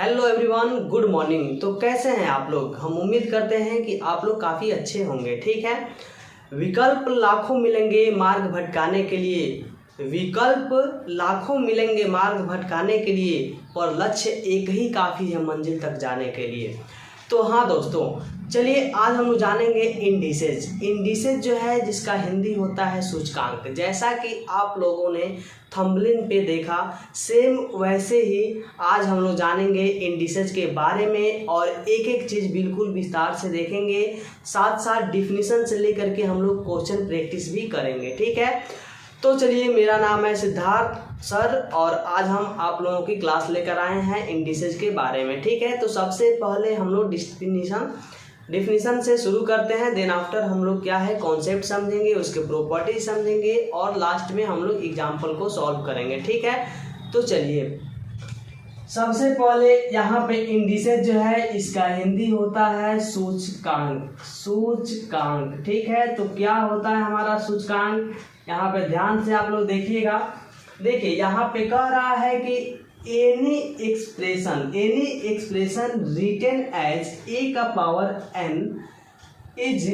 Hello everyone, good morning. तो कैसे हैं आप लोग? हम उम्मीद करते हैं कि आप लोग काफ़ी अच्छे होंगे। ठीक है, विकल्प लाखों मिलेंगे मार्ग भटकाने के लिए, विकल्प लाखों मिलेंगे मार्ग भटकाने के लिए, पर लक्ष्य एक ही काफ़ी है मंजिल तक जाने के लिए। तो हाँ दोस्तों, चलिए आज हम लोग जानेंगे इंडिसेज। इंडिसेज जो है जिसका हिंदी होता है सूचकांक। जैसा कि आप लोगों ने थंबनेल पे देखा, सेम वैसे ही आज हम लोग जानेंगे इंडिसेज के बारे में और एक एक चीज़ बिल्कुल विस्तार से देखेंगे। साथ साथ डिफिनीशन से लेकर के हम लोग क्वेश्चन प्रैक्टिस भी करेंगे। ठीक है, तो चलिए, मेरा नाम है सिद्धार्थ सर और आज हम आप लोगों की क्लास लेकर आए हैं इंडिसेज के बारे में। ठीक है, तो सबसे पहले हम लोग डिफिनीशन से शुरू करते हैं। देन आफ्टर हम लोग क्या है कॉन्सेप्ट समझेंगे, उसके प्रॉपर्टी समझेंगे और लास्ट में हम लोग एग्जाम्पल को सॉल्व करेंगे। ठीक है, तो चलिए सबसे पहले यहाँ पे इंडिसेज जो है इसका हिंदी होता है सूचकांक। सूचकांक, ठीक है, तो क्या होता है हमारा सूचकांक? यहाँ पे ध्यान से आप लोग देखिएगा। देखिए यहाँ पे कह रहा है कि any expression written as A का power n is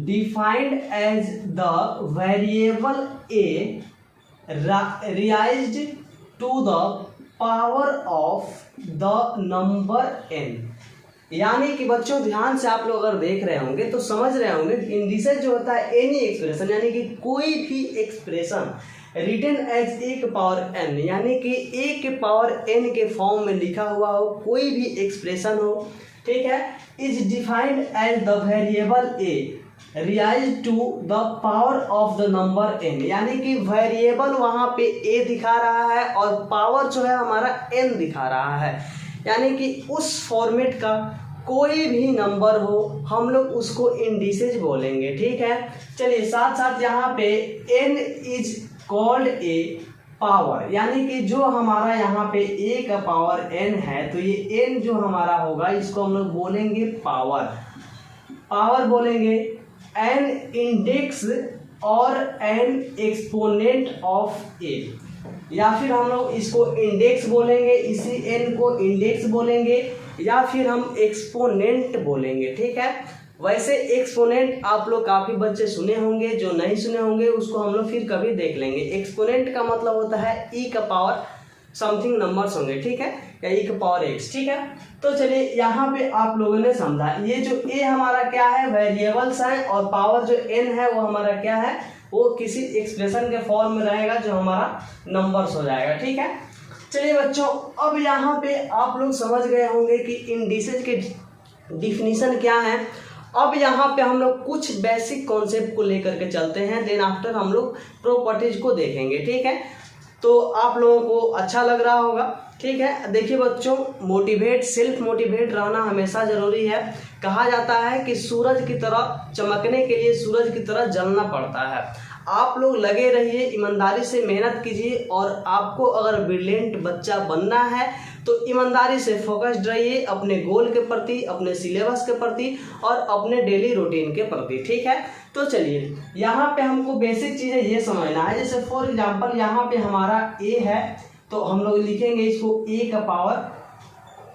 defined as the variable a raised to the power of the number n। यानी कि बच्चों ध्यान से आप लोग अगर देख रहे होंगे तो समझ रहे होंगे इंडिसेज जो होता है एनी एक्सप्रेशन, यानी कि कोई भी एक्सप्रेशन रिटन एज ए के पावर n, यानी कि ए के पावर n के फॉर्म में लिखा हुआ हो कोई भी एक्सप्रेशन हो। ठीक है, is defined as the variable a raise to the power of the number n, यानी कि वेरिएबल वहाँ पे a दिखा रहा है और पावर जो है हमारा n दिखा रहा है, यानी कि उस फॉर्मेट का कोई भी नंबर हो हम लोग उसको इंडिसेज बोलेंगे। ठीक है, चलिए साथ साथ यहाँ पे n is called a power, यानी कि जो हमारा यहाँ पे a का पावर n है तो ये n जो हमारा होगा इसको हम लोग बोलेंगे पावर बोलेंगे। n इंडेक्स और n एक्सपोनेंट ऑफ a, या फिर हम लोग इसको इंडेक्स बोलेंगे, इसी n को इंडेक्स बोलेंगे या फिर हम एक्सपोनेंट बोलेंगे। ठीक है, वैसे एक्सपोनेंट आप लोग काफ़ी बच्चे सुने होंगे, जो नहीं सुने होंगे उसको हम लोग फिर कभी देख लेंगे। एक्सपोनेंट का मतलब होता है e का पावर समथिंग नंबर्स होंगे, ठीक है, या e का पावर x। ठीक है, तो चलिए यहाँ पे आप लोगों ने समझा ये जो a हमारा क्या है वेरिएबल्स है और पावर जो n है वो हमारा क्या है, वो किसी एक्सप्रेशन के फॉर्म में रहेगा जो हमारा नंबर्स हो जाएगा। ठीक है, चलिए बच्चों, अब यहाँ पे आप लोग समझ गए होंगे कि इंडिसेज के डिफिनीशन क्या है। अब यहाँ पे हम लोग कुछ बेसिक कॉन्सेप्ट को लेकर के चलते हैं, देन आफ्टर हम लोग प्रॉपर्टीज को देखेंगे। ठीक है, तो आप लोगों को अच्छा लग रहा होगा। ठीक है, देखिए बच्चों, सेल्फ मोटिवेट रहना हमेशा ज़रूरी है। कहा जाता है कि सूरज की तरह चमकने के लिए सूरज की तरह जलना पड़ता है। आप लोग लगे रहिए, ईमानदारी से मेहनत कीजिए और आपको अगर ब्रिलियंट बच्चा बनना है तो ईमानदारी से फोकस्ड रहिए अपने गोल के प्रति, अपने सिलेबस के प्रति और अपने डेली रूटीन के प्रति। ठीक है, तो चलिए यहाँ पे हमको बेसिक चीज़ें ये समझना है। जैसे फॉर एग्जांपल यहाँ पे हमारा a है तो हम लोग लिखेंगे इसको a का पावर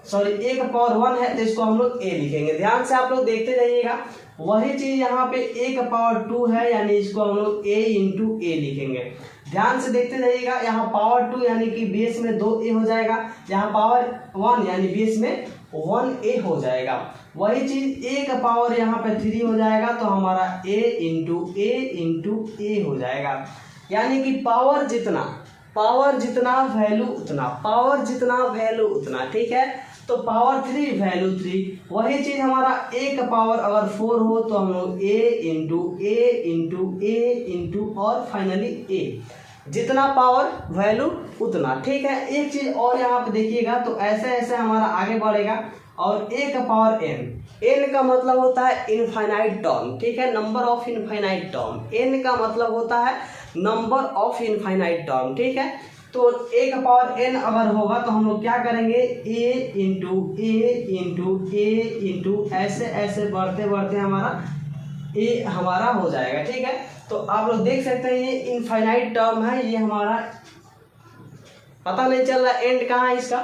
1 है तो इसको हम लोग a लिखेंगे। ध्यान से आप लोग देखते जाइएगा। वही चीज़ यहाँ पे a का पावर 2 है, यानी इसको हम लोग a इंटू a लिखेंगे। ध्यान से देखते जाइएगा, यहाँ पावर 2 यानी कि बेस में 2a हो जाएगा, यहाँ पावर 1 यानी बेस में 1a हो जाएगा। वही चीज़ a का पावर यहाँ पे 3 हो जाएगा तो हमारा a इंटू a हो जाएगा, यानी कि पावर जितना वैल्यू उतना। ठीक है, तो पावर 3 वैल्यू 3। वही चीज़ हमारा a का पावर अगर 4 हो तो हम लोग a इंटू और फाइनली a, जितना पावर वैल्यू उतना। ठीक है, एक चीज़ और यहाँ पे देखिएगा तो ऐसे हमारा आगे बढ़ेगा और a का पावर n का मतलब होता है इनफाइनाइट टर्म। ठीक है, number of infinite term. n का मतलब होता है नंबर ऑफ इनफाइनाइट टर्म। ठीक है, तो a का पावर n अगर होगा तो हम लोग क्या करेंगे a इंटू ऐसे बढ़ते हमारा a हमारा हो जाएगा। ठीक है, तो आप लोग देख सकते हैं ये इनफाइनाइट टर्म है, ये हमारा पता नहीं चल रहा एंड कहाँ है इसका।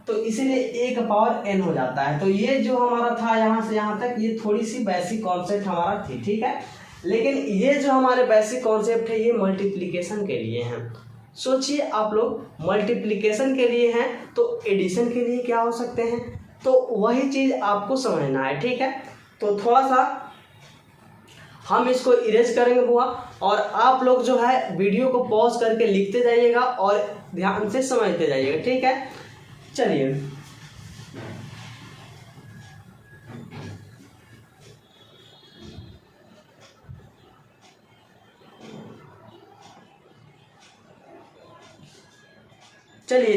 तो इसीलिए a का पावर n हो जाता है। तो ये जो हमारा था यहाँ से यहाँ तक, ये थोड़ी सी बेसिक कॉन्सेप्ट हमारा थी, ठीक है। लेकिन ये जो हमारे बेसिक कॉन्सेप्ट है ये मल्टीप्लिकेशन के लिए हैं। सोचिए आप लोग मल्टीप्लिकेशन के लिए हैं तो एडिशन के लिए क्या हो सकते हैं, तो वही चीज़ आपको समझना है, ठीक है। तो थोड़ा सा हम इसको इरेज करेंगे बुआ, और आप लोग जो है वीडियो को पॉज करके लिखते जाइएगा और ध्यान से समझते जाइएगा, ठीक है। चलिए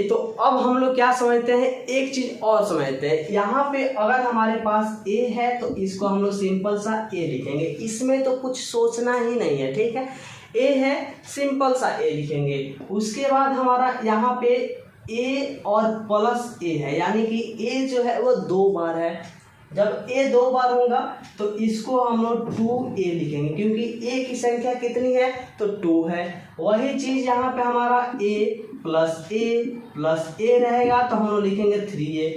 तो अब हम लोग क्या समझते हैं, एक चीज और समझते हैं। यहाँ पे अगर हमारे पास a है तो इसको हम लोग सिंपल सा a लिखेंगे, इसमें तो कुछ सोचना ही नहीं है, ठीक है। a है, सिंपल सा a लिखेंगे। उसके बाद हमारा यहाँ पे a और प्लस a है, यानी कि a जो है वो 2 बार है। जब a 2 बार होगा तो इसको हम लोग 2a लिखेंगे, क्योंकि a की संख्या कितनी है तो 2 है। वही चीज यहाँ पे हमारा a प्लस a रहेगा तो हम लोग लिखेंगे 3a।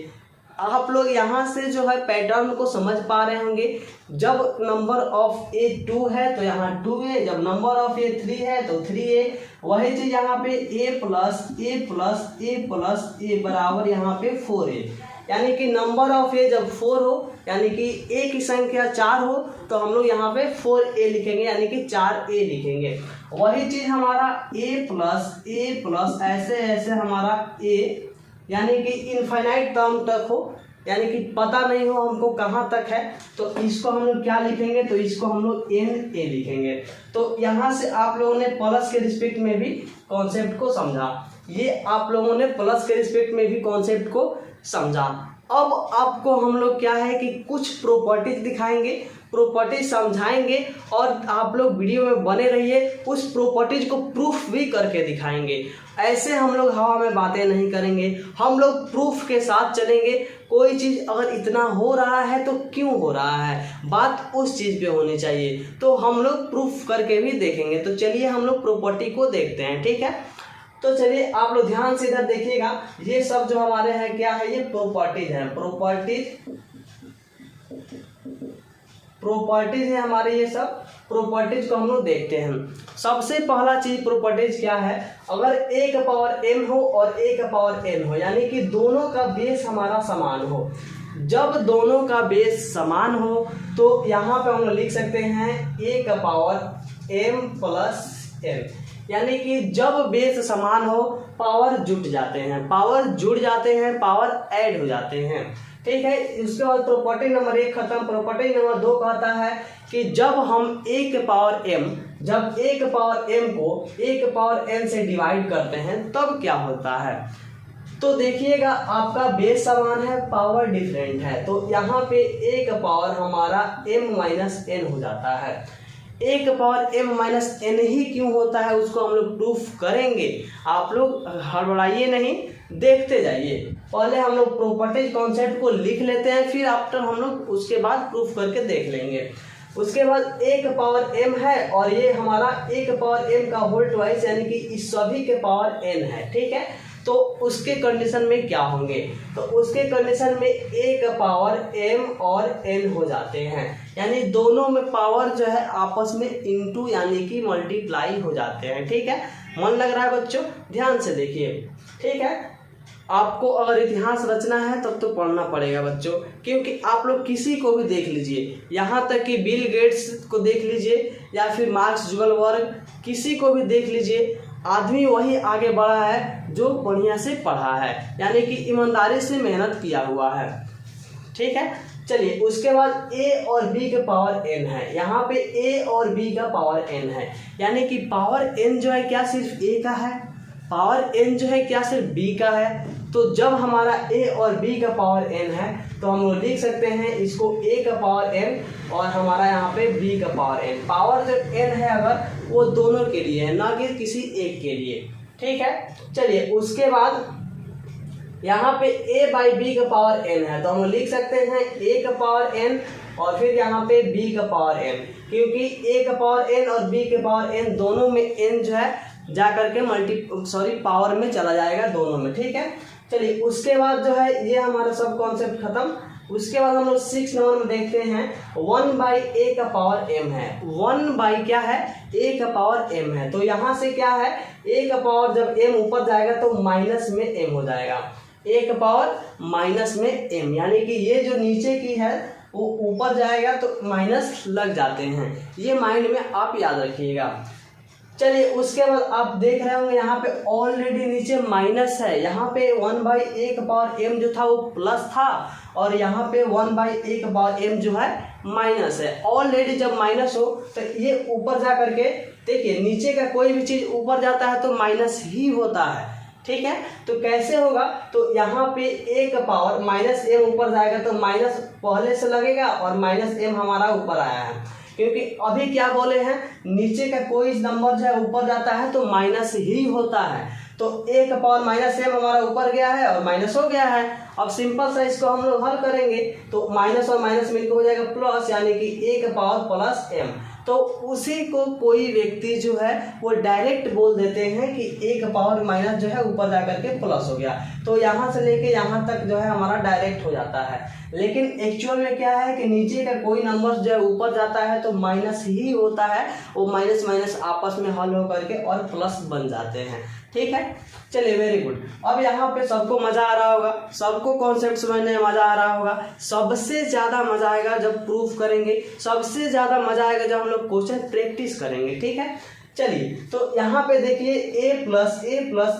आप लोग यहाँ से जो है पैटर्न को समझ पा रहे होंगे। जब नंबर ऑफ a 2 है तो यहाँ 2a, जब नंबर ऑफ a 3 है तो 3a। वही चीज यहाँ पे a प्लस a बराबर यहाँ पे 4a, यानी कि नंबर ऑफ a जब 4 हो, यानी कि a की संख्या 4 हो, तो हम लोग यहाँ पे 4a लिखेंगे, यानी कि 4a लिखेंगे। वही चीज हमारा a प्लस ऐसे ऐसे हमारा a, यानी कि इनफाइनाइट टर्म तक हो, यानी कि पता नहीं हो हमको कहाँ तक है, तो इसको हम लोग क्या लिखेंगे, तो इसको हम लोग na लिखेंगे। तो यहाँ से आप लोगों ने प्लस के रिस्पेक्ट में भी कॉन्सेप्ट को समझा, ये आप लोगों ने प्लस के रिस्पेक्ट में भी कॉन्सेप्ट को समझा। अब आपको हम लोग क्या है कि कुछ प्रॉपर्टीज दिखाएंगे, प्रॉपर्टीज समझाएंगे, और आप लोग वीडियो में बने रहिए, उस प्रॉपर्टीज को प्रूफ भी करके दिखाएंगे। ऐसे हम लोग हवा में बातें नहीं करेंगे, हम लोग प्रूफ के साथ चलेंगे। कोई चीज़ अगर इतना हो रहा है तो क्यों हो रहा है, बात उस चीज़ पे होनी चाहिए, तो हम लोग प्रूफ करके भी देखेंगे। तो चलिए हम लोग प्रॉपर्टी को देखते हैं, ठीक है। तो चलिए आप लोग ध्यान से इधर देखिएगा, ये सब जो हमारे हैं क्या है, ये प्रॉपर्टीज हैं, प्रॉपर्टीज है हमारे। ये सब प्रॉपर्टीज को हम लोग देखते हैं। सबसे पहला चीज प्रॉपर्टीज क्या है, अगर a का पावर m हो और a का पावर n हो, यानी कि दोनों का बेस हमारा समान हो। जब दोनों का बेस समान हो तो यहाँ पे हम लोग लिख सकते हैं a का पावर m प्लस n, यानी कि जब बेस समान हो पावर जुड़ जाते हैं, पावर ऐड हो जाते हैं, ठीक है। इसके बाद प्रॉपर्टी नंबर 1 खत्म। प्रॉपर्टी नंबर 2 कहता है कि जब हम a के पावर m, जब a के पावर m को a के पावर n से डिवाइड करते हैं तब क्या होता है, तो देखिएगा आपका बेस समान है, पावर डिफरेंट है, तो यहाँ पे a का पावर हमारा m माइनस n हो जाता है। a का पावर m माइनस n ही क्यों होता है उसको हम लोग प्रूफ करेंगे, आप लोग हड़बड़ाइए नहीं, देखते जाइए। पहले हम लोग प्रॉपर्टीज कॉन्सेप्ट को लिख लेते हैं, फिर आफ्टर हम लोग उसके बाद प्रूफ करके देख लेंगे। उसके बाद a का पावर m है और ये हमारा a का पावर m का होल ट्वाइस, यानी कि इस सभी के पावर n है, ठीक है। तो उसके कंडीशन में क्या होंगे, तो उसके कंडीशन में a का पावर m और n हो जाते हैं, यानी दोनों में पावर जो है आपस में इंटू यानी कि मल्टीप्लाई हो जाते हैं, ठीक है। मन लग रहा है बच्चों, ध्यान से देखिए, ठीक है। आपको अगर इतिहास रचना है तब तो पढ़ना पड़ेगा बच्चों, क्योंकि आप लोग किसी को भी देख लीजिए, यहाँ तक कि बिल गेट्स को देख लीजिए या फिर मार्क्स जुगलबर्ग, किसी को भी देख लीजिए, आदमी वही आगे बढ़ा है जो बढ़िया से पढ़ा है, यानी कि ईमानदारी से मेहनत किया हुआ है, ठीक है। चलिए उसके बाद a और b के पावर n है, यहाँ पे a और b का पावर n है, यानी कि पावर n जो है क्या सिर्फ a का है, पावर n जो है क्या सिर्फ b का है। तो जब हमारा a और b का पावर n है तो हम लोग लिख सकते हैं इसको a का पावर n और हमारा यहाँ पे b का पावर n। पावर जो n है अगर वो दोनों के लिए है, ना कि किसी एक के लिए, ठीक है। चलिए उसके बाद यहाँ पे a बाई b का पावर n है, तो हम लिख सकते हैं a का पावर n और फिर यहाँ पे b का पावर n, क्योंकि a का पावर n और b के पावर n दोनों में n जो है जा करके पावर में चला जाएगा दोनों में, ठीक है। चलिए उसके बाद जो है ये हमारा सब कॉन्सेप्ट खत्म। उसके बाद हम लोग 6 नंबर में देखते हैं 1/a का पावर m है। 1 क्या है, a का पावर m है। तो यहाँ से क्या है, a का पावर जब m ऊपर जाएगा तो माइनस में m हो जाएगा, a का पावर माइनस में m, यानी कि ये जो नीचे की है वो ऊपर जाएगा तो माइनस लग जाते हैं, ये माइंड में आप याद रखिएगा। चलिए उसके बाद आप देख रहे होंगे यहाँ पे ऑलरेडी नीचे माइनस है, यहाँ पे 1/a का पावर m जो था वो प्लस था और यहाँ पे 1/a का पावर m जो है माइनस है। ऑलरेडी जब माइनस हो तो ये ऊपर जा करके देखिए, नीचे का कोई भी चीज ऊपर जाता है तो माइनस ही होता है, ठीक है। तो कैसे होगा, तो यहाँ पे a का पावर माइनस m ऊपर जाएगा तो माइनस पहले से लगेगा और माइनस m हमारा ऊपर आया है, क्योंकि अभी क्या बोले हैं, नीचे का कोई नंबर जो है ऊपर जाता है तो माइनस ही होता है। तो a का पावर माइनस m हमारा ऊपर गया है और माइनस हो गया है। अब सिंपल सा इसको हम लोग हल करेंगे तो माइनस और माइनस मिलकर हो जाएगा प्लस, यानी कि a का पावर प्लस m। तो उसी को कोई व्यक्ति जो है वो डायरेक्ट बोल देते हैं कि a का पावर माइनस जो है ऊपर जा करके प्लस हो गया, तो यहाँ से लेके यहाँ तक जो है हमारा डायरेक्ट हो जाता है। लेकिन एक्चुअल में क्या है कि नीचे का कोई नंबर जो है ऊपर जाता है तो माइनस ही होता है, वो माइनस माइनस आपस में हल हो करके और प्लस बन जाते हैं, ठीक है। चलिए वेरी गुड। अब यहाँ पे सबको मजा आ रहा होगा, सबको कॉन्सेप्ट समझने में मजा आ रहा होगा। सबसे ज्यादा मजा आएगा जब प्रूफ करेंगे, सबसे ज्यादा मजा आएगा जब हम लोग क्वेश्चन प्रैक्टिस करेंगे, ठीक है। चलिए तो यहाँ पे देखिए a plus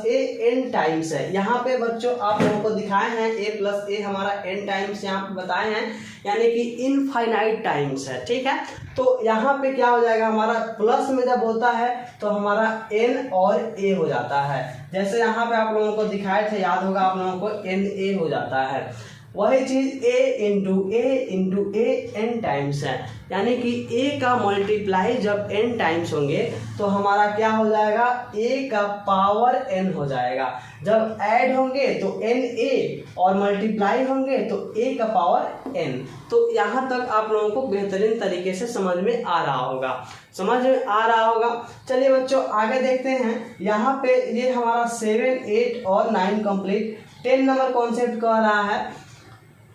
a n times है। यहाँ पे बच्चों आप लोगों को दिखाए हैं a प्लस a हमारा n टाइम्स यहाँ पे बताए हैं, यानी कि इनफाइनाइट टाइम्स है, ठीक है। तो यहाँ पे क्या हो जाएगा, हमारा प्लस में जब होता है तो हमारा n और a हो जाता है। जैसे यहाँ पे आप लोगों को दिखाए थे, याद होगा आप लोगों को n a हो जाता है। वही चीज a into a n times है, यानी कि a का मल्टीप्लाई जब n टाइम्स होंगे तो हमारा क्या हो जाएगा, a का पावर n हो जाएगा। जब ऐड होंगे तो n a और मल्टीप्लाई होंगे तो a का पावर n। तो यहाँ तक आप लोगों को बेहतरीन तरीके से समझ में आ रहा होगा, समझ में आ रहा होगा। चलिए बच्चों आगे देखते हैं। यहाँ पे ये हमारा 7, 8 और 9 कंप्लीट। 10 नंबर कॉन्सेप्ट कह रहा है,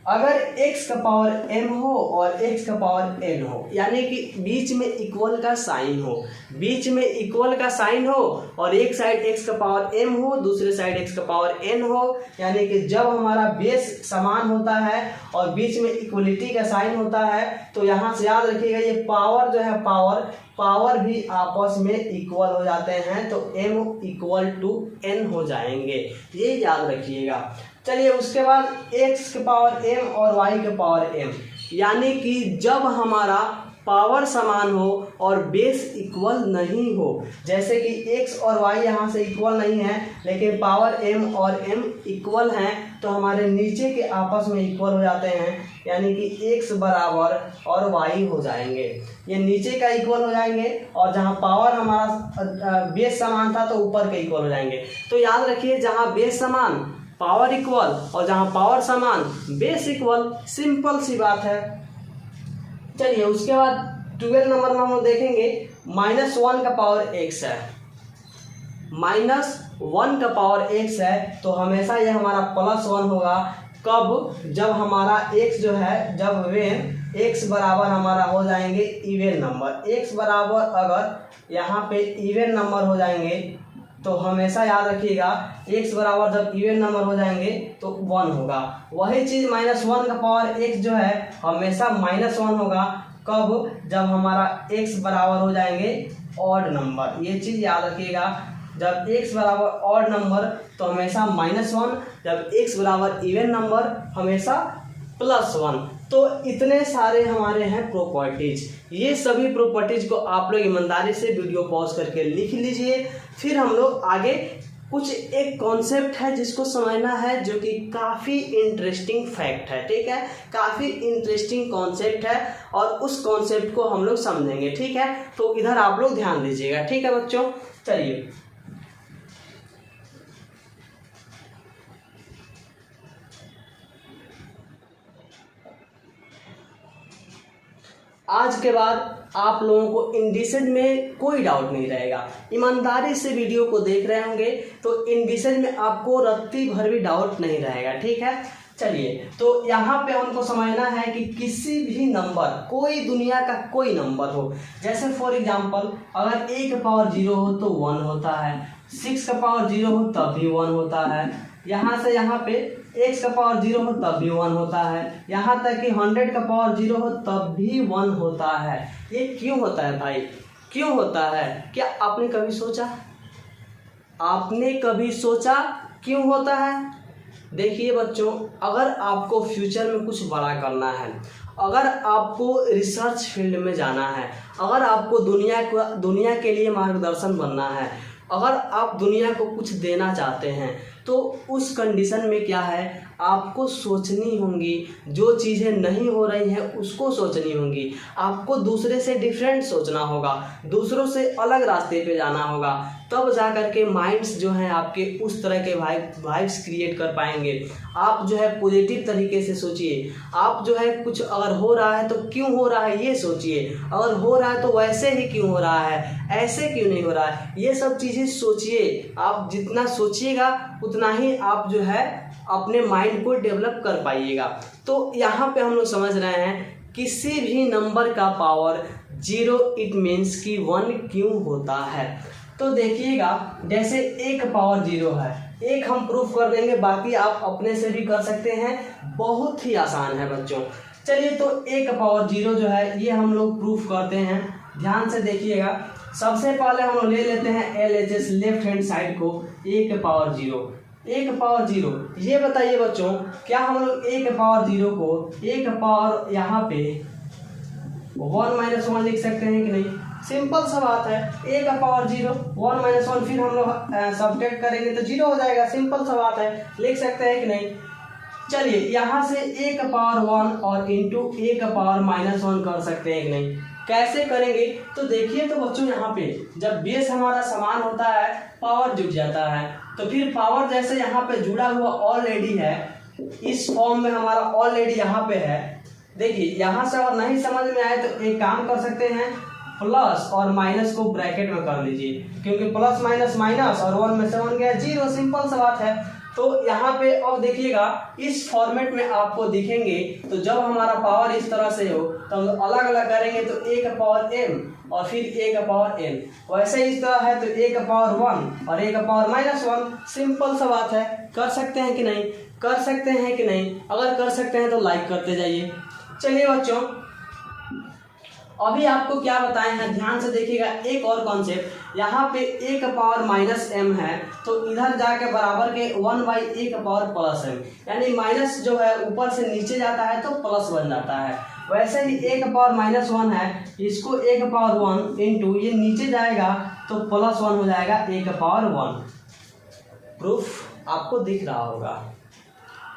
अगर x का पावर m हो और x का पावर n हो, यानी कि बीच में इक्वल का साइन हो, बीच में इक्वल का साइन हो और एक साइड x का पावर m हो, दूसरे साइड x का पावर n हो, यानी कि जब हमारा बेस समान होता है और बीच में इक्वलिटी का साइन होता है तो यहाँ से याद रखिएगा ये पावर जो है पावर भी आपस में इक्वल हो जाते हैं, तो m इक्वल टू n हो जाएंगे, ये याद रखिएगा। चलिए उसके बाद x के पावर m और y के पावर m, यानी कि जब हमारा पावर समान हो और बेस इक्वल नहीं हो, जैसे कि x और y यहाँ से इक्वल नहीं है लेकिन पावर m और m इक्वल हैं, तो हमारे नीचे के आपस में इक्वल हो जाते हैं, यानी कि x बराबर और y हो जाएंगे, ये नीचे का इक्वल हो जाएंगे और जहाँ पावर हमारा बेस समान था तो ऊपर के इक्वल हो जाएंगे। तो याद रखिए जहाँ बेस समान पावर इक्वल और जहाँ पावर समान बेस इक्वल, सिंपल सी बात है। चलिए उसके बाद 12 नंबर में हम लोग देखेंगे -1 का पावर x है, -1 का पावर x है तो हमेशा ये हमारा +1 होगा। कब, जब हमारा x जो है, जब वेन x बराबर हमारा हो जाएंगे इवन नंबर, x बराबर अगर यहाँ पे इवन नंबर हो जाएंगे तो हमेशा याद रखिएगा x बराबर जब इवन नंबर हो जाएंगे तो 1 होगा। वही चीज -1 का पावर x जो है हमेशा -1 होगा। कब, जब हमारा x बराबर हो जाएंगे ऑड नंबर, ये चीज याद रखिएगा। जब x बराबर ऑड नंबर तो हमेशा -1, जब x बराबर इवन नंबर हमेशा +1। तो इतने सारे हमारे हैं प्रॉपर्टीज, ये सभी प्रॉपर्टीज को आप लोग ईमानदारी से वीडियो पॉज करके लिख लीजिए। फिर हम लोग आगे कुछ एक कॉन्सेप्ट है जिसको समझना है, जो कि काफ़ी इंटरेस्टिंग फैक्ट है, ठीक है, काफ़ी इंटरेस्टिंग कॉन्सेप्ट है और उस कॉन्सेप्ट को हम लोग समझेंगे, ठीक है। तो इधर आप लोग ध्यान दीजिएगा, ठीक है बच्चों। चलिए आज के बाद आप लोगों को इंडिसेज में कोई डाउट नहीं रहेगा। ईमानदारी से वीडियो को देख रहे होंगे तो इंडिसेज में आपको रत्ती भर भी डाउट नहीं रहेगा, ठीक है। चलिए, तो यहाँ पे हमको समझना है कि किसी भी नंबर, कोई दुनिया का कोई नंबर हो, जैसे फॉर एग्जांपल अगर a का पावर 0 हो तो 1 होता है, 6 का पावर 0 हो तब भी 1 होता है, यहाँ से यहाँ पे x का पावर 0 हो तब भी 1 होता है, यहाँ तक कि 100 का पावर 0 हो तब भी 1 होता है। ये क्यों होता है भाई, क्यों होता है? क्या आपने कभी सोचा? आपने कभी सोचा क्यों होता है? देखिए बच्चों, अगर आपको फ्यूचर में कुछ बड़ा करना है, अगर आपको रिसर्च फील्ड में जाना है, अगर आपको दुनिया के लिए मार्गदर्शन बनना है, अगर आप दुनिया को कुछ देना चाहते हैं, तो उस कंडीशन में क्या है, आपको सोचनी होंगी, जो चीज़ें नहीं हो रही हैं उसको सोचनी होंगी, आपको दूसरे से डिफरेंट सोचना होगा, दूसरों से अलग रास्ते पे जाना होगा, तब जा कर के माइंड्स जो हैं आपके उस तरह के वाइब्स क्रिएट कर पाएंगे। आप जो है पॉजिटिव तरीके से सोचिए। आप जो है कुछ अगर हो रहा है तो क्यों हो रहा है ये सोचिए, अगर हो रहा है तो वैसे ही क्यों हो रहा है, ऐसे क्यों नहीं हो रहा है, ये सब चीज़ें सोचिए। आप जितना सोचिएगा उतना ही आप जो है अपने माइंड को डेवलप कर पाइएगा। तो यहाँ पे हम लोग समझ रहे हैं किसी भी नंबर का पावर 0 इट मीन्स कि 1 क्यों होता है। तो देखिएगा, जैसे a का पावर 0 है, एक हम प्रूफ कर देंगे, बाकी आप अपने से भी कर सकते हैं, बहुत ही आसान है बच्चों। चलिए, तो a का पावर 0 जो है ये हम लोग प्रूफ करते हैं। ध्यान से देखिएगा, सबसे पहले हम लोग ले लेते हैं LHS लेफ्ट हैंड साइड को, a का पावर 0, a का पावर 0। ये बताइए बच्चों, क्या हम लोग a का पावर 0 को a का पावर यहाँ पे 1 - 1 लिख सकते हैं कि नहीं? सिंपल सा बात है, a का पावर 0 1 - 1, फिर हम लोग सब्ट्रैक्ट करेंगे तो 0 हो जाएगा। सिंपल सा बात है, लिख सकते हैं कि नहीं? चलिए, यहाँ से a का पावर 1 और इंटू a का पावर -1 कर सकते हैं कि नहीं? कैसे करेंगे? तो देखिए, तो बच्चों यहाँ पे जब बेस हमारा समान होता है, पावर जुड़ जाता है, तो फिर पावर जैसे यहाँ पे जुड़ा हुआ ऑलरेडी है, इस फॉर्म में हमारा ऑलरेडी यहाँ पे है। देखिए, यहाँ से अगर नहीं समझ में आए तो एक काम कर सकते हैं, प्लस और माइनस को ब्रैकेट में कर लीजिए, क्योंकि प्लस माइनस माइनस और 1 में से 1 गया 0, सिंपल सा बात है। तो यहाँ पे अब देखिएगा, इस फॉर्मेट में आपको दिखेंगे, तो जब हमारा पावर इस तरह से हो तो हम अलग अलग करेंगे, तो a का पावर m और फिर a का पावर n, वैसे इस तरह है तो a का पावर 1 और a का पावर -1। सिंपल सा बात है, कर सकते हैं कि नहीं? कर सकते हैं कि नहीं? अगर कर सकते हैं तो लाइक करते जाइए। चलिए बच्चों, अभी आपको क्या बताए हैं, ध्यान से देखिएगा। एक और कॉन्सेप्ट, यहाँ पे a का पावर -m है, तो इधर जाके बराबर के 1/a का पावर +m, यानी माइनस जो है ऊपर से नीचे जाता है तो प्लस बन जाता है। वैसे ही a का पावर -1 है, इसको a का पावर 1 इंटू ये नीचे जाएगा तो +1 हो जाएगा a का पावर 1। प्रूफ आपको दिख रहा होगा,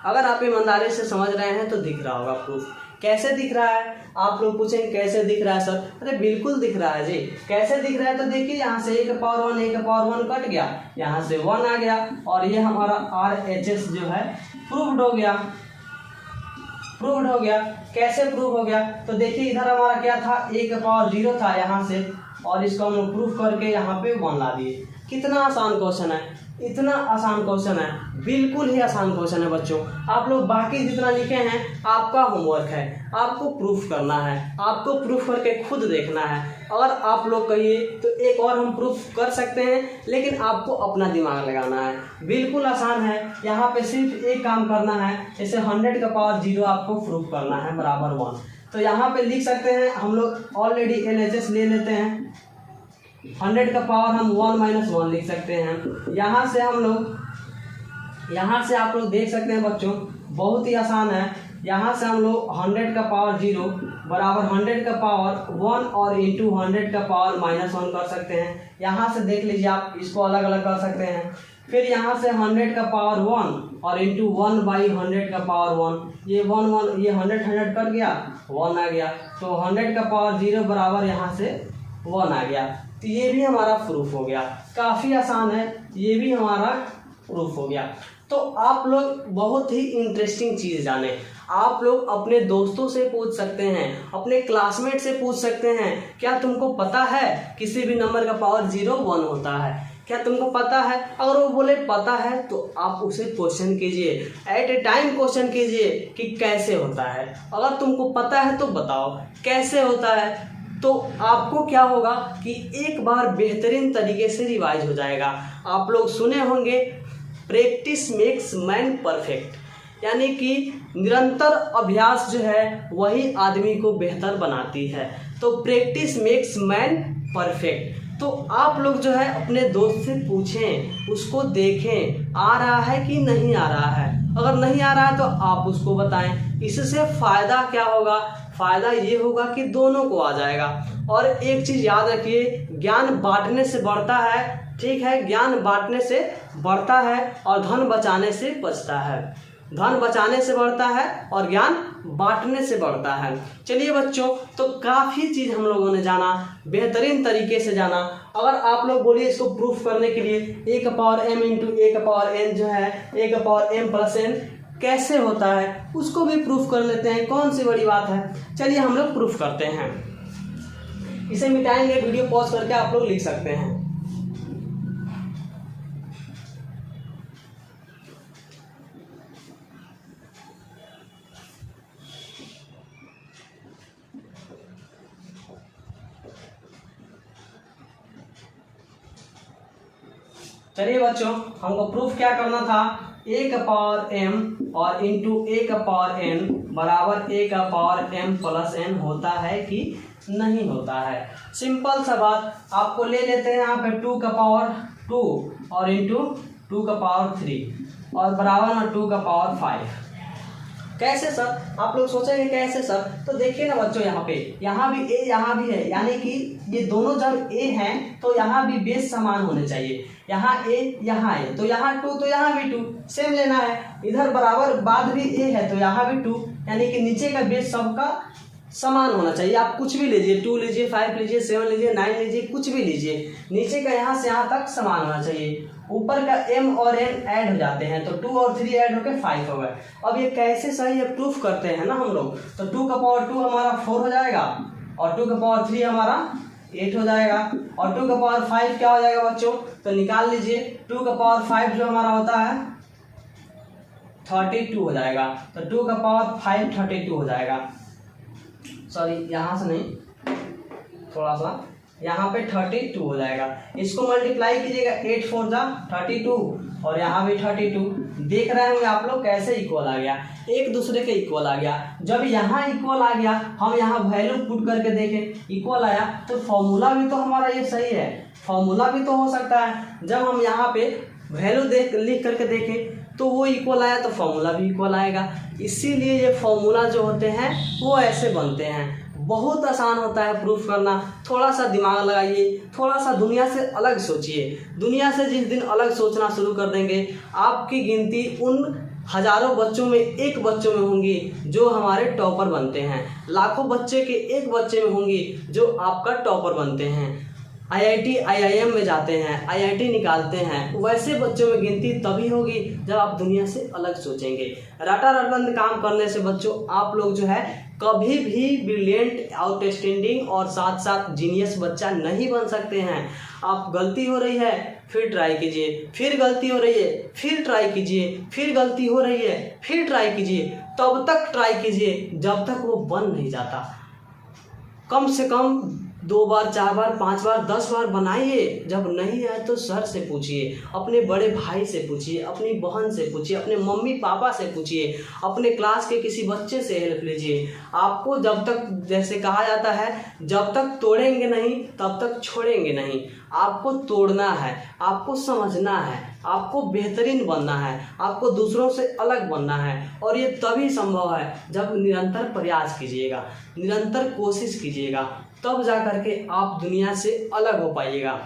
अगर आप ईमानदारी से समझ रहे हैं तो दिख रहा होगा प्रूफ। कैसे दिख रहा है? आप लोग पूछेंगे कैसे दिख रहा है सर? अरे बिल्कुल दिख रहा है जी। कैसे दिख रहा है? तो देखिए, यहाँ से a का पावर 1 a का पावर 1 कट गया, यहाँ से 1 आ गया, और ये हमारा RHS जो है प्रूव्ड हो गया। प्रूव्ड हो गया। कैसे प्रूव हो गया? तो देखिए, इधर हमारा क्या था, a का पावर 0 था यहाँ से, और इसको हम प्रूफ करके यहाँ पे 1 ला दिए। कितना आसान क्वेश्चन है, इतना आसान क्वेश्चन है, बिल्कुल ही आसान क्वेश्चन है बच्चों। आप लोग बाकी जितना लिखे हैं आपका होमवर्क है, आपको प्रूफ करना है, आपको प्रूफ करके खुद देखना है। अगर आप लोग कहिए तो एक और हम प्रूफ कर सकते हैं, लेकिन आपको अपना दिमाग लगाना है। बिल्कुल आसान है, यहाँ पे सिर्फ एक काम करना है, जैसे 100 का पावर 0 आपको प्रूफ करना है बराबर 1। तो यहाँ पे लिख सकते हैं, हम लोग ऑलरेडी LHS ले लेते हैं, 100 का पावर हम 1 - 1 लिख सकते हैं। यहाँ से हम लोग, यहाँ से आप लोग देख सकते हैं बच्चों, बहुत ही आसान है। यहाँ से हम लोग 100 का पावर 0 बराबर 100 का पावर 1 और इंटू 100 का पावर -1 कर सकते हैं। यहाँ से देख लीजिए, आप इसको अलग अलग कर सकते हैं। फिर यहाँ से 100 का पावर 1 और इंटू 1/100 का पावर 1, ये 1 ये 100 कट गया, 1 आ गया, तो 100 का पावर 0 बराबर यहाँ से 1 आ गया। तो ये भी हमारा प्रूफ हो गया। काफ़ी आसान है, ये भी हमारा प्रूफ हो गया। तो आप लोग बहुत ही इंटरेस्टिंग चीज़ जाने। आप लोग अपने दोस्तों से पूछ सकते हैं, अपने क्लासमेट से पूछ सकते हैं, क्या तुमको पता है किसी भी नंबर का पावर 0 1 होता है, क्या तुमको पता है? अगर वो बोले पता है तो आप उसे क्वेश्चन कीजिए, एट ए टाइम क्वेश्चन कीजिए कि कैसे होता है। अगर तुमको पता है तो बताओ कैसे होता है, तो आपको क्या होगा कि एक बार बेहतरीन तरीके से रिवाइज हो जाएगा। आप लोग सुने होंगे प्रैक्टिस मेक्स मैन परफेक्ट, यानी कि निरंतर अभ्यास जो है वही आदमी को बेहतर बनाती है। तो प्रैक्टिस मेक्स मैन परफेक्ट। तो आप लोग जो है अपने दोस्त से पूछें, उसको देखें आ रहा है कि नहीं आ रहा है। अगर नहीं आ रहा है तो आप उसको बताएं। इससे फ़ायदा क्या होगा? फ़ायदा ये होगा कि दोनों को आ जाएगा। और एक चीज़ याद रखिए, ज्ञान बांटने से बढ़ता है, ठीक है, ज्ञान बांटने से बढ़ता है और धन बचाने से बचता है। धन बचाने से बढ़ता है और ज्ञान बांटने से बढ़ता है। चलिए बच्चों, तो काफ़ी चीज़ हम लोगों ने जाना, बेहतरीन तरीके से जाना। अगर आप लोग बोलिए इसको प्रूफ करने के लिए a का पावर m इंटू a का पावर n जो है a का पावर m प्लस n कैसे होता है, उसको भी प्रूफ कर लेते हैं। कौन सी बड़ी बात है, चलिए हम लोग प्रूफ करते हैं। इसे मिटाएंगे, वीडियो पॉज करके आप लोग लिख सकते हैं। चलिए बच्चों, हमको प्रूफ क्या करना था, a का पावर m और इंटू a का पावर n बराबर a का पावर m प्लस n होता है कि नहीं होता है। सिंपल सा बात, आपको ले लेते हैं यहाँ पे 2 का पावर 2 और इंटू 2 का पावर 3 और बराबर में 2 का पावर 5। कैसे सर? आप लोग सोचेंगे कैसे सर? तो देखिए ना बच्चों, यहाँ भी a यहाँ भी है, यानी कि ये दोनों जब a हैं तो यहाँ भी बेस समान होने चाहिए। यहाँ a यहाँ a, तो यहाँ 2 तो यहाँ भी 2 सेम लेना है। इधर बराबर बाद भी a है तो यहाँ भी 2, यानी कि नीचे का बेस सबका समान होना चाहिए। आप कुछ भी लीजिए, 2 लीजिए, 5 लीजिए, 7 लीजिए, 9 लीजिए, कुछ भी लीजिए, नीचे का यहाँ से यहाँ तक समान होना चाहिए। ऊपर का m और n ऐड हो जाते हैं तो 2 और 3 ऐड होकर 5 हो गए। अब ये कैसे सही है प्रूफ करते हैं ना हम लोग, तो 2 का पावर 2 हमारा 4 हो जाएगा और 2 का पावर 3 हमारा 8 हो जाएगा और 2 का पावर 5 क्या हो जाएगा बच्चों, तो निकाल लीजिए। 2 का पावर 5 जो हमारा होता है 32 हो जाएगा, तो 2 का पावर 5 32 हो जाएगा। सॉरी, यहाँ से नहीं, थोड़ा सा यहाँ पे 32 हो जाएगा। इसको मल्टीप्लाई कीजिएगा, 8 4 जा 32 और यहाँ भी 32। देख रहे होंगे आप लोग कैसे इक्वल आ गया, एक दूसरे के इक्वल आ गया। जब यहाँ इक्वल आ गया, हम यहाँ वैल्यू पुट करके देखें, इक्वल आया तो फॉर्मूला भी तो हमारा ये सही है, फॉर्मूला भी तो हो सकता है। जब हम यहाँ पे वैल्यू लिख करके देखें तो वो इक्वल आया तो फॉर्मूला भी इक्वल आएगा। इसीलिए ये फॉर्मूला जो होते हैं वो ऐसे बनते हैं। बहुत आसान होता है प्रूफ करना, थोड़ा सा दिमाग लगाइए, थोड़ा सा दुनिया से अलग सोचिए। दुनिया से जिस दिन अलग सोचना शुरू कर देंगे, आपकी गिनती उन हजारों बच्चों में एक बच्चों में होंगी जो हमारे टॉपर बनते हैं, लाखों बच्चे के एक बच्चे में होंगी जो आपका टॉपर बनते हैं, IIT IIM में जाते हैं, IIT निकालते हैं। वैसे बच्चों में गिनती तभी होगी जब आप दुनिया से अलग सोचेंगे। रटा रटबंद काम करने से बच्चों आप लोग जो है कभी भी ब्रिलियंट, आउटस्टैंडिंग और साथ साथ जीनियस बच्चा नहीं बन सकते हैं। आप गलती हो रही है फिर ट्राई कीजिए, फिर गलती हो रही है फिर ट्राई कीजिए, फिर गलती हो रही है फिर ट्राई कीजिए, तब तक ट्राई कीजिए जब तक वो बन नहीं जाता। कम से कम 2 बार 4 बार 5 बार 10 बार बनाइए। जब नहीं आए तो सर से पूछिए, अपने बड़े भाई से पूछिए, अपनी बहन से पूछिए, अपने मम्मी पापा से पूछिए, अपने क्लास के किसी बच्चे से हेल्प लीजिए। आपको जब तक, जैसे कहा जाता है, जब तक तोड़ेंगे नहीं तब तक छोड़ेंगे नहीं। आपको तोड़ना है, आपको समझना है, आपको बेहतरीन बनना है, आपको दूसरों से अलग बनना है। और ये तभी संभव है जब निरंतर प्रयास कीजिएगा, निरंतर कोशिश कीजिएगा, तब जा करके आप दुनिया से अलग हो पाइएगा।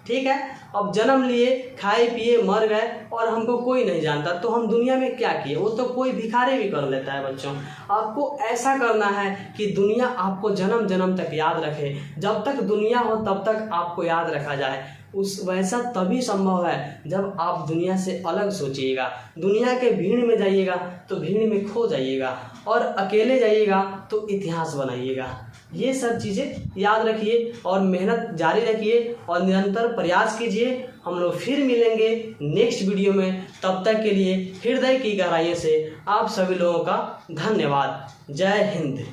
ठीक है, अब जन्म लिए, खाए पिए, मर गए और हमको कोई नहीं जानता तो हम दुनिया में क्या किए? वो तो कोई भिखारी भी कर लेता है। बच्चों आपको ऐसा करना है कि दुनिया आपको जन्म जन्म तक याद रखे। जब तक दुनिया हो तब तक आपको याद रखा जाए। उस वैसा तभी संभव है जब आप दुनिया से अलग सोचिएगा। दुनिया के भीड़ में जाइएगा तो भीड़ में खो जाइएगा, और अकेले जाइएगा तो इतिहास बनाइएगा। ये सब चीज़ें याद रखिए और मेहनत जारी रखिए और निरंतर प्रयास कीजिए। हम लोग फिर मिलेंगे नेक्स्ट वीडियो में। तब तक के लिए हृदय की गहराइयों से आप सभी लोगों का धन्यवाद। जय हिंद।